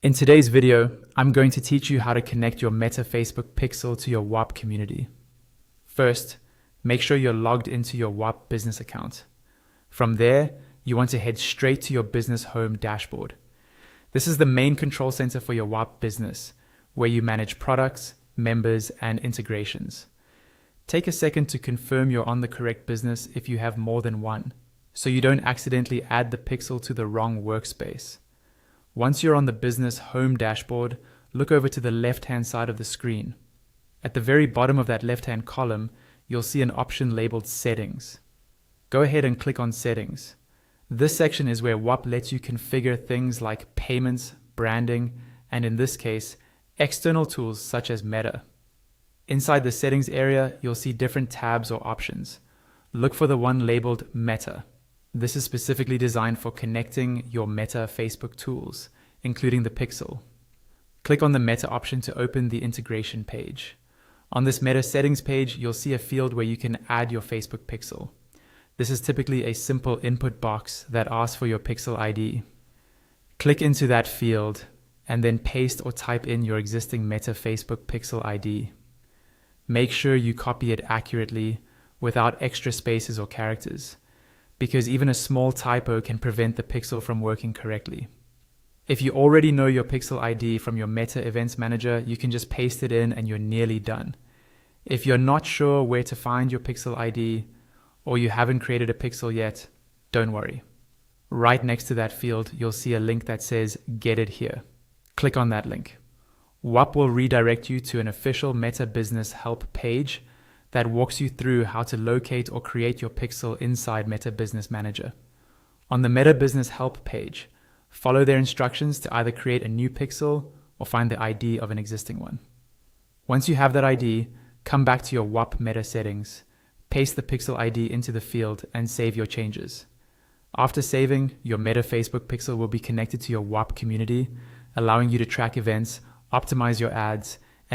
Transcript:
In today's video, I'm going to teach you how to connect your Meta Facebook pixel to your Whop community. First, make sure you're logged into your Whop business account. From there, you want to head straight to your business home dashboard. This is the main control center for your Whop business, where you manage products, members, and integrations. Take a second to confirm you're on the correct business if you have more than one, so you don't accidentally add the pixel to the wrong workspace. Once you're on the business home dashboard, look over to the left-hand side of the screen. At the very bottom of that left-hand column, you'll see an option labeled Settings. Go ahead and click on Settings. This section is where Whop lets you configure things like payments, branding, and in this case, external tools such as Meta. Inside the Settings area, you'll see different tabs or options. Look for the one labeled Meta. This is specifically designed for connecting your Meta Facebook tools, including the pixel. Click on the Meta option to open the integration page. On this Meta settings page, you'll see a field where you can add your Facebook pixel. This is typically a simple input box that asks for your pixel ID. Click into that field and then paste or type in your existing Meta Facebook pixel ID. Make sure you copy it accurately without extra spaces or characters, because even a small typo can prevent the pixel from working correctly. If you already know your pixel ID from your Meta Events Manager, you can just paste it in and you're nearly done. If you're not sure where to find your pixel ID, or you haven't created a pixel yet, don't worry. Right next to that field, you'll see a link that says Get It Here. Click on that link. Whop will redirect you to an official Meta Business Help page that walks you through how to locate or create your pixel inside Meta Business Manager. On the Meta Business Help page, follow their instructions to either create a new pixel or find the ID of an existing one. Once you have that ID, come back to your Whop Meta settings, paste the pixel ID into the field, and save your changes. After saving, your Meta Facebook pixel will be connected to your Whop community, allowing you to track events, optimize your ads,